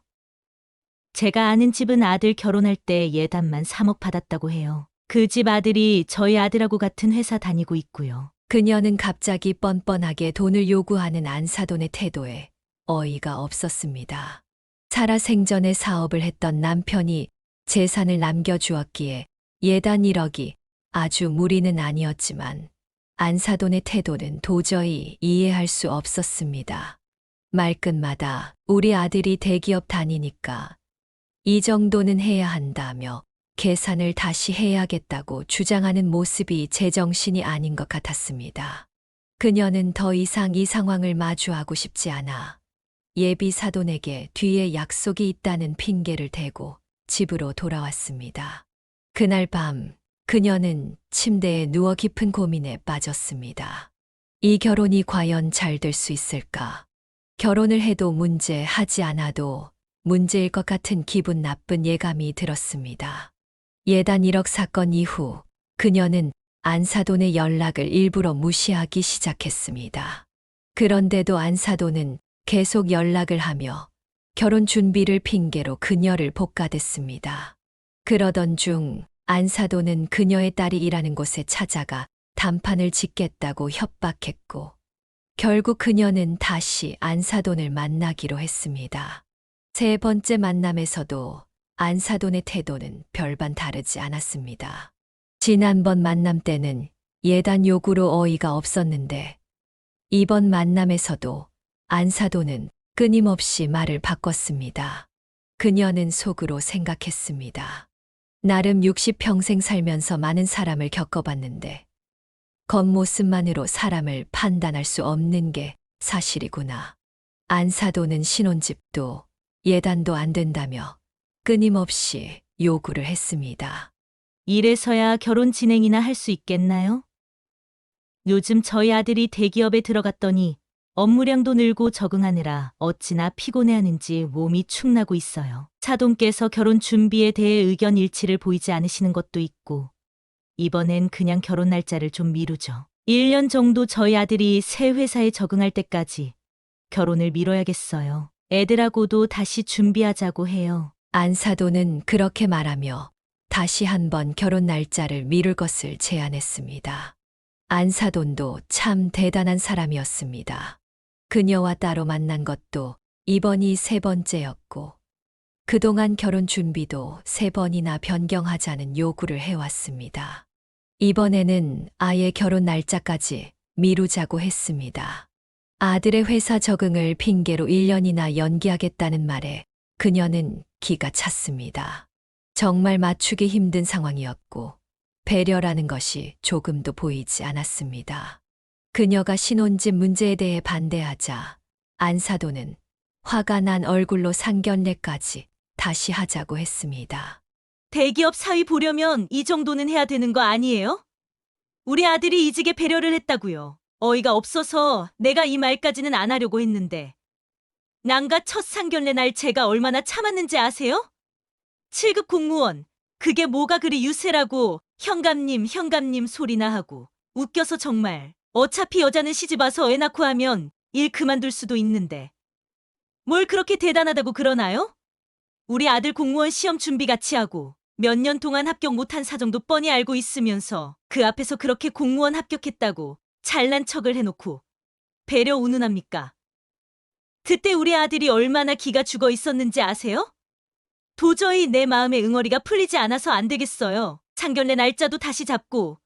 제가 아는 집은 아들 결혼할 때 예단만 3억 받았다고 해요. 그 집 아들이 저희 아들하고 같은 회사 다니고 있고요. 그녀는 갑자기 뻔뻔하게 돈을 요구하는 안사돈의 태도에 어이가 없었습니다. 살아생전에 사업을 했던 남편이 재산을 남겨주었기에 예단 1억이 아주 무리는 아니었지만 안사돈의 태도는 도저히 이해할 수 없었습니다. 말끝마다 우리 아들이 대기업 다니니까 이 정도는 해야 한다며 계산을 다시 해야겠다고 주장하는 모습이 제정신이 아닌 것 같았습니다. 그녀는 더 이상 이 상황을 마주하고 싶지 않아 예비 사돈에게 뒤에 약속이 있다는 핑계를 대고 집으로 돌아왔습니다. 그날 밤 그녀는 침대에 누워 깊은 고민에 빠졌습니다. 이 결혼이 과연 잘 될 수 있을까? 결혼을 해도 문제, 하지 않아도 문제일 것 같은 기분 나쁜 예감이 들었습니다. 예단 1억 사건 이후 그녀는 안사돈의 연락을 일부러 무시하기 시작했습니다. 그런데도 안사돈은 계속 연락을 하며 결혼 준비를 핑계로 그녀를 볶아댔습니다. 그러던 중 안사돈은 그녀의 딸이 일하는 곳에 찾아가 단판을 짓겠다고 협박했고 결국 그녀는 다시 안사돈을 만나기로 했습니다. 세 번째 만남에서도 안사돈의 태도는 별반 다르지 않았습니다. 지난번 만남 때는 예단 요구로 어이가 없었는데 이번 만남에서도 안사돈은 끊임없이 말을 바꿨습니다. 그녀는 속으로 생각했습니다. 나름 60평생 살면서 많은 사람을 겪어봤는데 겉모습만으로 사람을 판단할 수 없는 게 사실이구나. 안사돈은 신혼집도 예단도 안 된다며 끊임없이 요구를 했습니다. 이래서야 결혼 진행이나 할 수 있겠나요? 요즘 저희 아들이 대기업에 들어갔더니 업무량도 늘고 적응하느라 어찌나 피곤해하는지 몸이 축나고 있어요. 차돈께서 결혼 준비에 대해 의견 일치를 보이지 않으시는 것도 있고 이번엔 그냥 결혼 날짜를 좀 미루죠. 1년 정도 저희 아들이 새 회사에 적응할 때까지 결혼을 미뤄야겠어요. 애들하고도 다시 준비하자고 해요. 안사돈은 그렇게 말하며 다시 한번 결혼 날짜를 미룰 것을 제안했습니다. 안사돈도 참 대단한 사람이었습니다. 그녀와 따로 만난 것도 이번이 세 번째였고 그동안 결혼 준비도 3번이나 변경하자는 요구를 해왔습니다. 이번에는 아예 결혼 날짜까지 미루자고 했습니다. 아들의 회사 적응을 핑계로 1년이나 연기하겠다는 말에 그녀는 기가 찼습니다. 정말 맞추기 힘든 상황이었고 배려라는 것이 조금도 보이지 않았습니다. 그녀가 신혼집 문제에 대해 반대하자 안사돈은 화가 난 얼굴로 상견례까지 다시 하자고 했습니다. 대기업 사위 보려면 이 정도는 해야 되는 거 아니에요? 우리 아들이 이직에 배려를 했다고요. 어이가 없어서 내가 이 말까지는 안 하려고 했는데 난가 첫 상견례 날 제가 얼마나 참았는지 아세요? 7급 공무원, 그게 뭐가 그리 유세라고 현감님 소리나 하고 웃겨서 정말. 어차피 여자는 시집 와서 애 낳고 하면 일 그만둘 수도 있는데 뭘 그렇게 대단하다고 그러나요? 우리 아들 공무원 시험 준비 같이 하고 몇 년 동안 합격 못한 사정도 뻔히 알고 있으면서 그 앞에서 그렇게 공무원 합격했다고 잘난 척을 해놓고 배려 운운합니까? 그때 우리 아들이 얼마나 기가 죽어 있었는지 아세요? 도저히 내 마음의 응어리가 풀리지 않아서 안 되겠어요. 상견례 날짜도 다시 잡고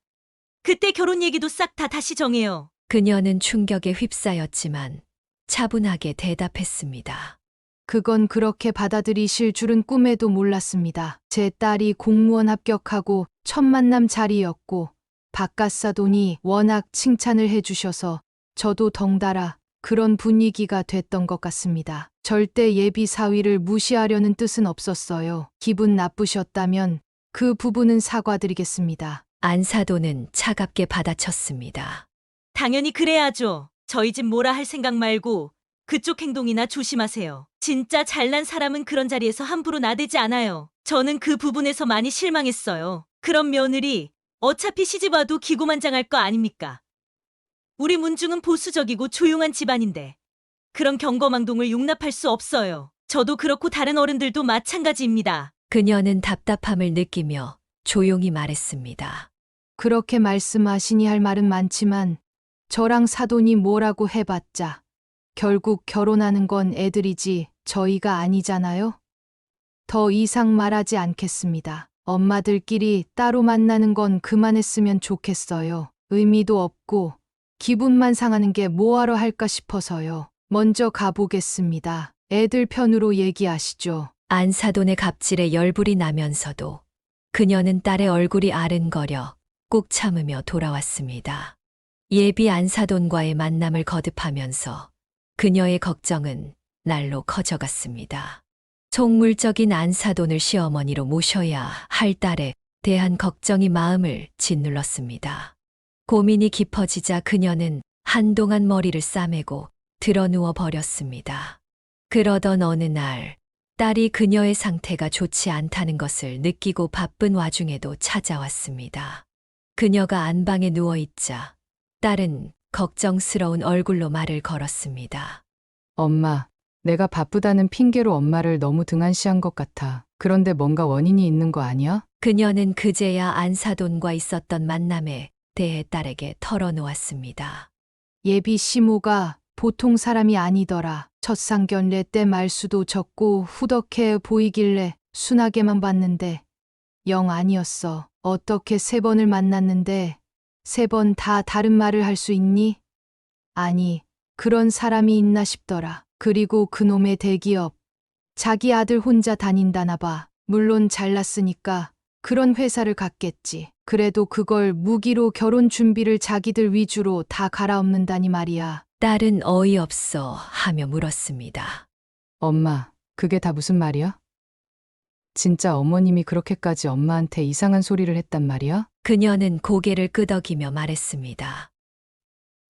그때 결혼 얘기도 싹 다 다시 정해요. 그녀는 충격에 휩싸였지만 차분하게 대답했습니다. 그건 그렇게 받아들이실 줄은 꿈에도 몰랐습니다. 제 딸이 공무원 합격하고 첫 만남 자리였고 바깥사돈이 워낙 칭찬을 해주셔서 저도 덩달아 그런 분위기가 됐던 것 같습니다. 절대 예비 사위를 무시하려는 뜻은 없었어요. 기분 나쁘셨다면 그 부분은 사과드리겠습니다. 안사돈은 차갑게 받아쳤습니다. 당연히 그래야죠. 저희 집 뭐라 할 생각 말고 그쪽 행동이나 조심하세요. 진짜 잘난 사람은 그런 자리에서 함부로 나대지 않아요. 저는 그 부분에서 많이 실망했어요. 그런 며느리 어차피 시집 와도 기고만장할 거 아닙니까? 우리 문중은 보수적이고 조용한 집안인데 그런 경거망동을 용납할 수 없어요. 저도 그렇고 다른 어른들도 마찬가지입니다. 그녀는 답답함을 느끼며 조용히 말했습니다. 그렇게 말씀하시니 할 말은 많지만 저랑 사돈이 뭐라고 해봤자 결국 결혼하는 건 애들이지 저희가 아니잖아요. 더 이상 말하지 않겠습니다. 엄마들끼리 따로 만나는 건 그만했으면 좋겠어요. 의미도 없고 기분만 상하는 게 뭐하러 할까 싶어서요. 먼저 가보겠습니다. 애들 편으로 얘기하시죠. 안사돈의 갑질에 열불이 나면서도 그녀는 딸의 얼굴이 아른거려 꾹 참으며 돌아왔습니다. 예비 안사돈과의 만남을 거듭하면서 그녀의 걱정은 날로 커져갔습니다. 속물적인 안사돈을 시어머니로 모셔야 할 딸에 대한 걱정이 마음을 짓눌렀습니다. 고민이 깊어지자 그녀는 한동안 머리를 싸매고 드러누워 버렸습니다. 그러던 어느 날 딸이 그녀의 상태가 좋지 않다는 것을 느끼고 바쁜 와중에도 찾아왔습니다. 그녀가 안방에 누워있자 딸은 걱정스러운 얼굴로 말을 걸었습니다. 엄마, 내가 바쁘다는 핑계로 엄마를 너무 등한시한 것 같아. 그런데 뭔가 원인이 있는 거 아니야? 그녀는 그제야 안사돈과 있었던 만남에 대해 딸에게 털어놓았습니다. 예비 시모가 보통 사람이 아니더라. 첫 상견례 때 말수도 적고 후덕해 보이길래 순하게만 봤는데 영 아니었어. 어떻게 3번을 만났는데 3번 다 다른 말을 할 수 있니? 아니, 그런 사람이 있나 싶더라. 그리고 그놈의 대기업. 자기 아들 혼자 다닌다나 봐. 물론 잘났으니까 그런 회사를 갔겠지. 그래도 그걸 무기로 결혼 준비를 자기들 위주로 다 갈아엎는다니 말이야. 딸은 어이없어 하며 물었습니다. 엄마, 그게 다 무슨 말이야? 진짜 어머님이 그렇게까지 엄마한테 이상한 소리를 했단 말이야? 그녀는 고개를 끄덕이며 말했습니다.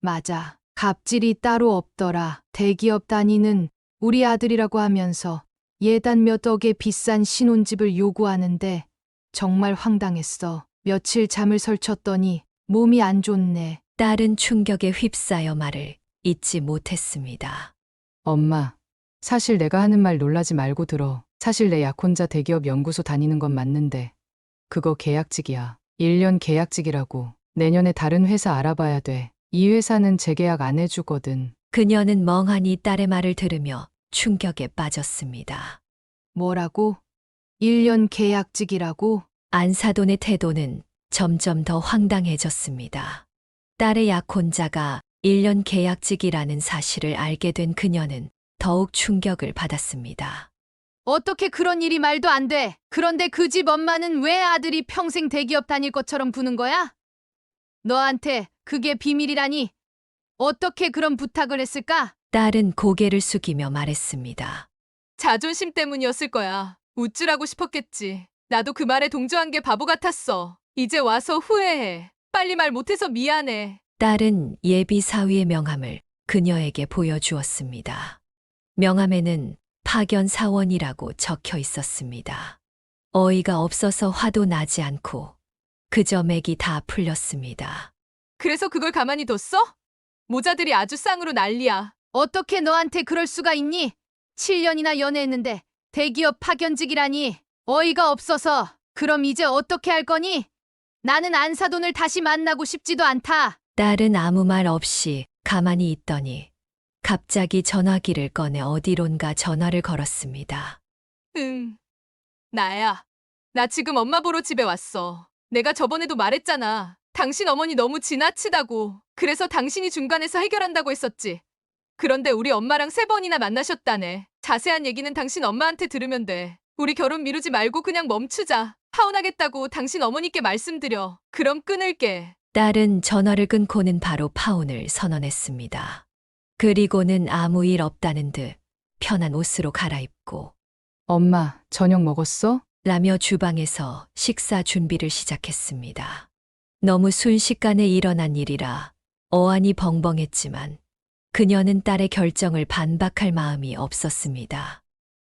맞아. 갑질이 따로 없더라. 대기업 다니는 우리 아들이라고 하면서 예단 몇 억의 비싼 신혼집을 요구하는데 정말 황당했어. 며칠 잠을 설쳤더니 몸이 안 좋네. 딸은 충격에 휩싸여 말을 잊지 못했습니다. 엄마, 사실 내가 하는 말 놀라지 말고 들어. 사실 내 약혼자 대기업 연구소 다니는 건 맞는데 그거 계약직이야. 1년 계약직이라고. 내년에 다른 회사 알아봐야 돼. 이 회사는 재계약 안 해주거든. 그녀는 멍하니 딸의 말을 들으며 충격에 빠졌습니다. 뭐라고? 1년 계약직이라고? 안사돈의 태도는 점점 더 황당해졌습니다. 딸의 약혼자가 1년 계약직이라는 사실을 알게 된 그녀는 더욱 충격을 받았습니다. 어떻게 그런 일이 말도 안 돼? 그런데 그 집 엄마는 왜 아들이 평생 대기업 다닐 것처럼 구는 거야? 너한테 그게 비밀이라니? 어떻게 그런 부탁을 했을까? 딸은 고개를 숙이며 말했습니다. 자존심 때문이었을 거야. 우쭐하고 싶었겠지. 나도 그 말에 동조한 게 바보 같았어. 이제 와서 후회해. 빨리 말 못해서 미안해. 딸은 예비 사위의 명함을 그녀에게 보여주었습니다. 명함에는 파견 사원이라고 적혀 있었습니다. 어이가 없어서 화도 나지 않고 그저 맥이 다 풀렸습니다. 그래서 그걸 가만히 뒀어? 모자들이 아주 쌍으로 난리야. 어떻게 너한테 그럴 수가 있니? 7년이나 연애했는데 대기업 파견직이라니. 어이가 없어서. 그럼 이제 어떻게 할 거니? 나는 안사돈을 다시 만나고 싶지도 않다. 딸은 아무 말 없이 가만히 있더니 갑자기 전화기를 꺼내 어디론가 전화를 걸었습니다. 응. 나야. 나 지금 엄마 보러 집에 왔어. 내가 저번에도 말했잖아. 당신 어머니 너무 지나치다고. 그래서 당신이 중간에서 해결한다고 했었지. 그런데 우리 엄마랑 3번이나 만나셨다네. 자세한 얘기는 당신 엄마한테 들으면 돼. 우리 결혼 미루지 말고 그냥 멈추자. 파혼하겠다고 당신 어머니께 말씀드려. 그럼 끊을게. 딸은 전화를 끊고는 바로 파혼을 선언했습니다. 그리고는 아무 일 없다는 듯 편한 옷으로 갈아입고 엄마, 저녁 먹었어? 라며 주방에서 식사 준비를 시작했습니다. 너무 순식간에 일어난 일이라 어안이 벙벙했지만 그녀는 딸의 결정을 반박할 마음이 없었습니다.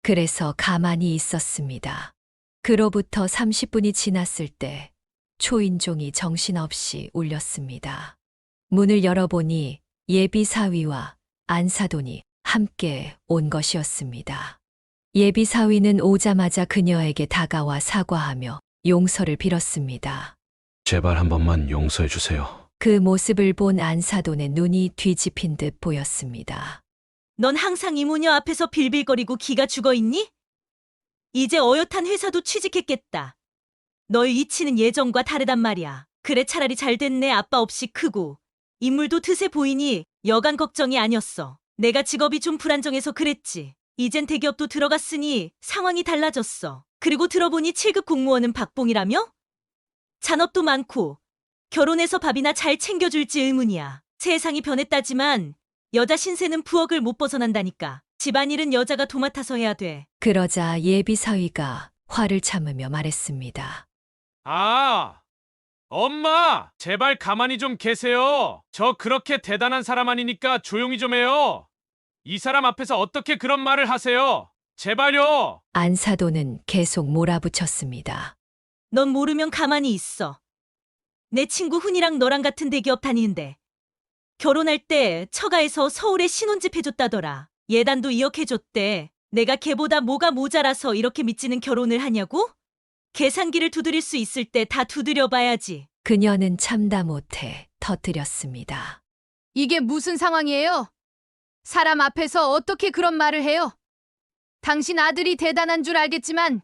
그래서 가만히 있었습니다. 그로부터 30분이 지났을 때 초인종이 정신없이 울렸습니다. 문을 열어보니 예비 사위와 안사돈이 함께 온 것이었습니다. 예비 사위는 오자마자 그녀에게 다가와 사과하며 용서를 빌었습니다. 제발 한 번만 용서해 주세요. 그 모습을 본 안사돈의 눈이 뒤집힌 듯 보였습니다. 넌 항상 이모녀 앞에서 빌빌거리고 기가 죽어있니? 이제 어엿한 회사도 취직했겠다. 너의 위치는 예전과 다르단 말이야. 그래 차라리 잘 됐네. 아빠 없이 크고 인물도 드세 보이니 여간 걱정이 아니었어. 내가 직업이 좀 불안정해서 그랬지. 이젠 대기업도 들어갔으니 상황이 달라졌어. 그리고 들어보니 7급 공무원은 박봉이라며? 잔업도 많고 결혼해서 밥이나 잘 챙겨줄지 의문이야. 세상이 변했다지만 여자 신세는 부엌을 못 벗어난다니까. 집안일은 여자가 도맡아서 해야 돼. 그러자 예비 사위가 화를 참으며 말했습니다. 아, 엄마, 제발 가만히 좀 계세요. 저 그렇게 대단한 사람 아니니까 조용히 좀 해요. 이 사람 앞에서 어떻게 그런 말을 하세요? 제발요. 안사돈은 계속 몰아붙였습니다. 넌 모르면 가만히 있어. 내 친구 훈이랑 너랑 같은 대기업 다니는데 결혼할 때 처가에서 서울에 신혼집 해줬다더라. 예단도 2억 해줬대. 내가 걔보다 뭐가 모자라서 이렇게 미치는 결혼을 하냐고? 계산기를 두드릴 수 있을 때 다 두드려봐야지. 그녀는 참다 못해 터뜨렸습니다. 이게 무슨 상황이에요? 사람 앞에서 어떻게 그런 말을 해요? 당신 아들이 대단한 줄 알겠지만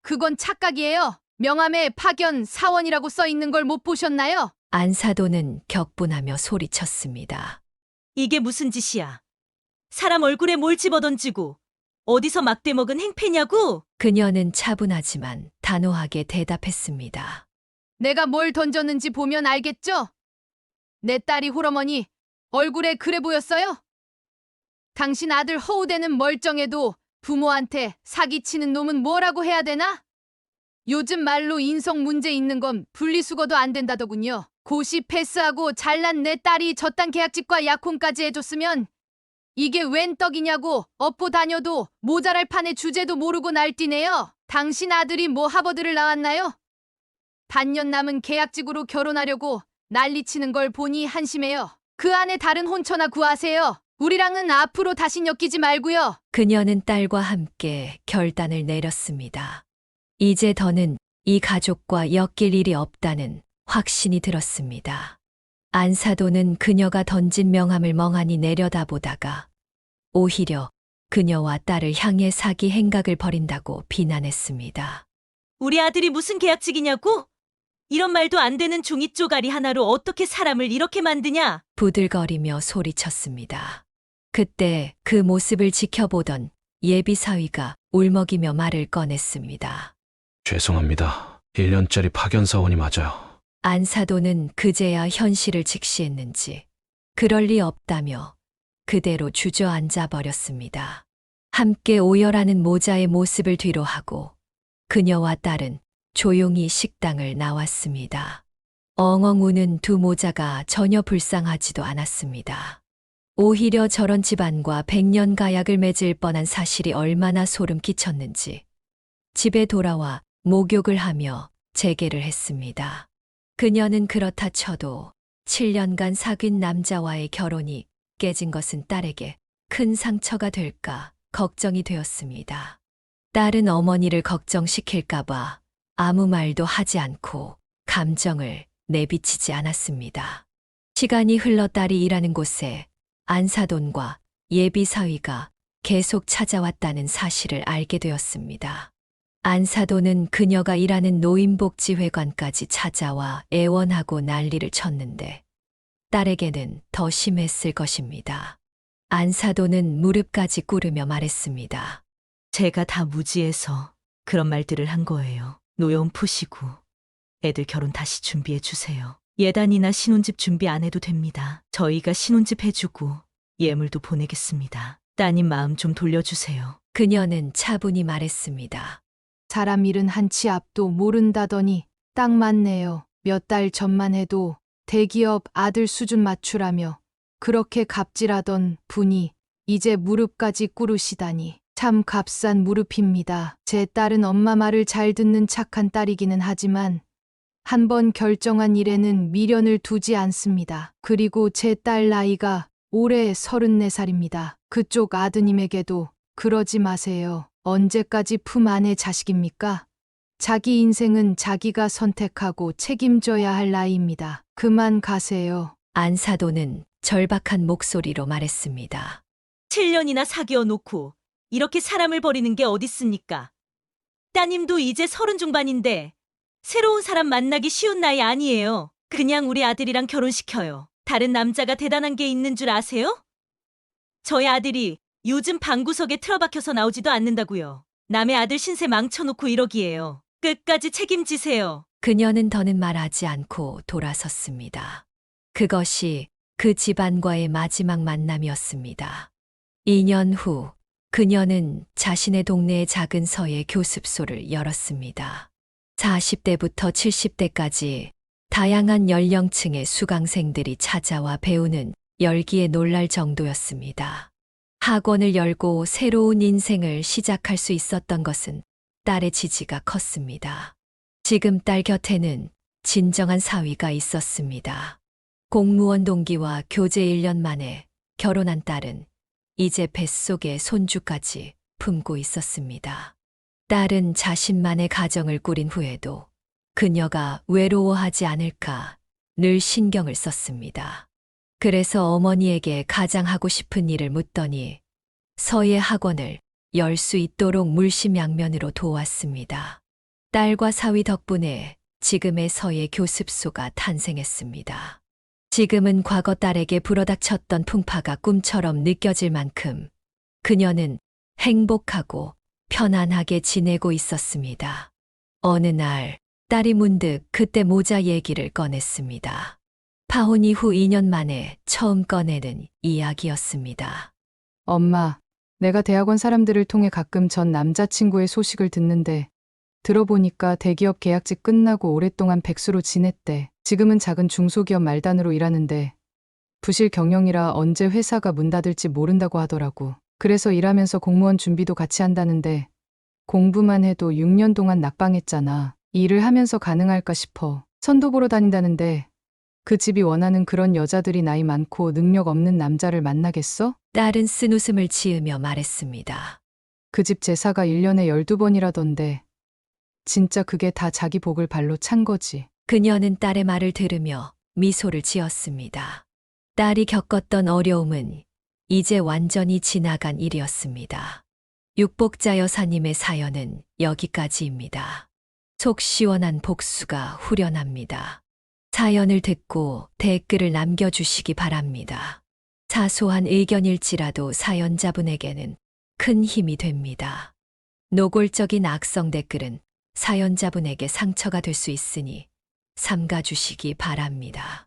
그건 착각이에요. 명함에 파견 사원이라고 써 있는 걸 못 보셨나요? 안사돈은 격분하며 소리쳤습니다. 이게 무슨 짓이야? 사람 얼굴에 뭘 집어던지고 어디서 막대 먹은 행패냐고? 그녀는 차분하지만 단호하게 대답했습니다. 내가 뭘 던졌는지 보면 알겠죠? 내 딸이 홀어머니 얼굴에 그래 보였어요? 당신 아들 허우대는 멀쩡해도 부모한테 사기치는 놈은 뭐라고 해야 되나? 요즘 말로 인성 문제 있는 건 분리수거도 안 된다더군요. 고시 패스하고 잘난 내 딸이 저딴 계약직과 약혼까지 해줬으면 이게 웬 떡이냐고 업보 다녀도 모자랄 판의 주제도 모르고 날뛰네요. 당신 아들이 뭐 하버드를 나왔나요? 반년 남은 계약직으로 결혼하려고 난리치는 걸 보니 한심해요. 그 안에 다른 혼처나 구하세요. 우리랑은 앞으로 다신 엮이지 말고요. 그녀는 딸과 함께 결단을 내렸습니다. 이제 더는 이 가족과 엮일 일이 없다는 확신이 들었습니다. 안사돈은 그녀가 던진 명함을 멍하니 내려다보다가 오히려 그녀와 딸을 향해 사기 행각을 벌인다고 비난했습니다. 우리 아들이 무슨 계약직이냐고? 이런 말도 안 되는 종이 쪼가리 하나로 어떻게 사람을 이렇게 만드냐? 부들거리며 소리쳤습니다. 그때 그 모습을 지켜보던 예비 사위가 울먹이며 말을 꺼냈습니다. 죄송합니다. 1년짜리 파견 사원이 맞아요. 안사돈은 그제야 현실을 직시했는지 그럴 리 없다며 그대로 주저앉아 버렸습니다. 함께 오열하는 모자의 모습을 뒤로하고 그녀와 딸은 조용히 식당을 나왔습니다. 엉엉 우는 두 모자가 전혀 불쌍하지도 않았습니다. 오히려 저런 집안과 100년 가약을 맺을 뻔한 사실이 얼마나 소름 끼쳤는지 집에 돌아와 목욕을 하며 재개를 했습니다. 그녀는 그렇다 쳐도 7년간 사귄 남자와의 결혼이 깨진 것은 딸에게 큰 상처가 될까 걱정이 되었습니다. 딸은 어머니를 걱정시킬까봐 아무 말도 하지 않고 감정을 내비치지 않았습니다. 시간이 흘러 딸이 일하는 곳에 안사돈과 예비 사위가 계속 찾아왔다는 사실을 알게 되었습니다. 안사돈은 그녀가 일하는 노인복지회관까지 찾아와 애원하고 난리를 쳤는데 딸에게는 더 심했을 것입니다. 안사돈은 무릎까지 꿇으며 말했습니다. 제가 다 무지해서 그런 말들을 한 거예요. 노여움 푸시고 애들 결혼 다시 준비해 주세요. 예단이나 신혼집 준비 안 해도 됩니다. 저희가 신혼집 해주고 예물도 보내겠습니다. 따님 마음 좀 돌려주세요. 그녀는 차분히 말했습니다. 사람 일은 한치 앞도 모른다더니 딱 맞네요. 몇 달 전만 해도 대기업 아들 수준 맞추라며 그렇게 갑질하던 분이 이제 무릎까지 꿇으시다니 참 값싼 무릎입니다. 제 딸은 엄마 말을 잘 듣는 착한 딸이기는 하지만 한번 결정한 일에는 미련을 두지 않습니다. 그리고 제 딸 나이가 올해 34살입니다. 그쪽 아드님에게도 그러지 마세요. 언제까지 품 안의 자식입니까? 자기 인생은 자기가 선택하고 책임져야 할 나이입니다. 그만 가세요. 안사돈은 절박한 목소리로 말했습니다. 7년이나 사귀어 놓고 이렇게 사람을 버리는 게 어딨습니까? 따님도 이제 30 중반인데 새로운 사람 만나기 쉬운 나이 아니에요. 그냥 우리 아들이랑 결혼시켜요. 다른 남자가 대단한 게 있는 줄 아세요? 저희 아들이 요즘 방구석에 틀어박혀서 나오지도 않는다고요. 남의 아들 신세 망쳐놓고 이러기에요. 끝까지 책임지세요. 그녀는 더는 말하지 않고 돌아섰습니다. 그것이 그 집안과의 마지막 만남이었습니다. 2년 후 그녀는 자신의 동네의 작은 서예 교습소를 열었습니다. 40대부터 70대까지 다양한 연령층의 수강생들이 찾아와 배우는 열기에 놀랄 정도였습니다. 학원을 열고 새로운 인생을 시작할 수 있었던 것은 딸의 지지가 컸습니다. 지금 딸 곁에는 진정한 사위가 있었습니다. 공무원 동기와 교제 1년 만에 결혼한 딸은 이제 뱃속에 손주까지 품고 있었습니다. 딸은 자신만의 가정을 꾸린 후에도 그녀가 외로워하지 않을까 늘 신경을 썼습니다. 그래서 어머니에게 가장 하고 싶은 일을 묻더니 서예 학원을 열 수 있도록 물심양면으로 도왔습니다. 딸과 사위 덕분에 지금의 서예 교습소가 탄생했습니다. 지금은 과거 딸에게 불어닥쳤던 풍파가 꿈처럼 느껴질 만큼 그녀는 행복하고 편안하게 지내고 있었습니다. 어느 날 딸이 문득 그때 모자 얘기를 꺼냈습니다. 파혼 이후 2년 만에 처음 꺼내는 이야기였습니다. 엄마, 내가 대학원 사람들을 통해 가끔 전 남자친구의 소식을 듣는데 들어보니까 대기업 계약직 끝나고 오랫동안 백수로 지냈대. 지금은 작은 중소기업 말단으로 일하는데 부실 경영이라 언제 회사가 문 닫을지 모른다고 하더라고. 그래서 일하면서 공무원 준비도 같이 한다는데 공부만 해도 6년 동안 낙방했잖아. 일을 하면서 가능할까 싶어. 선도 보러 다닌다는데 그 집이 원하는 그런 여자들이 나이 많고 능력 없는 남자를 만나겠어? 딸은 쓴웃음을 지으며 말했습니다. 그 집 제사가 1년에 12번이라던데 진짜 그게 다 자기 복을 발로 찬 거지. 그녀는 딸의 말을 들으며 미소를 지었습니다. 딸이 겪었던 어려움은 이제 완전히 지나간 일이었습니다. 육복자 여사님의 사연은 여기까지입니다. 속 시원한 복수가 후련합니다. 사연을 듣고 댓글을 남겨주시기 바랍니다. 사소한 의견일지라도 사연자분에게는 큰 힘이 됩니다. 노골적인 악성 댓글은 사연자분에게 상처가 될 수 있으니 삼가주시기 바랍니다.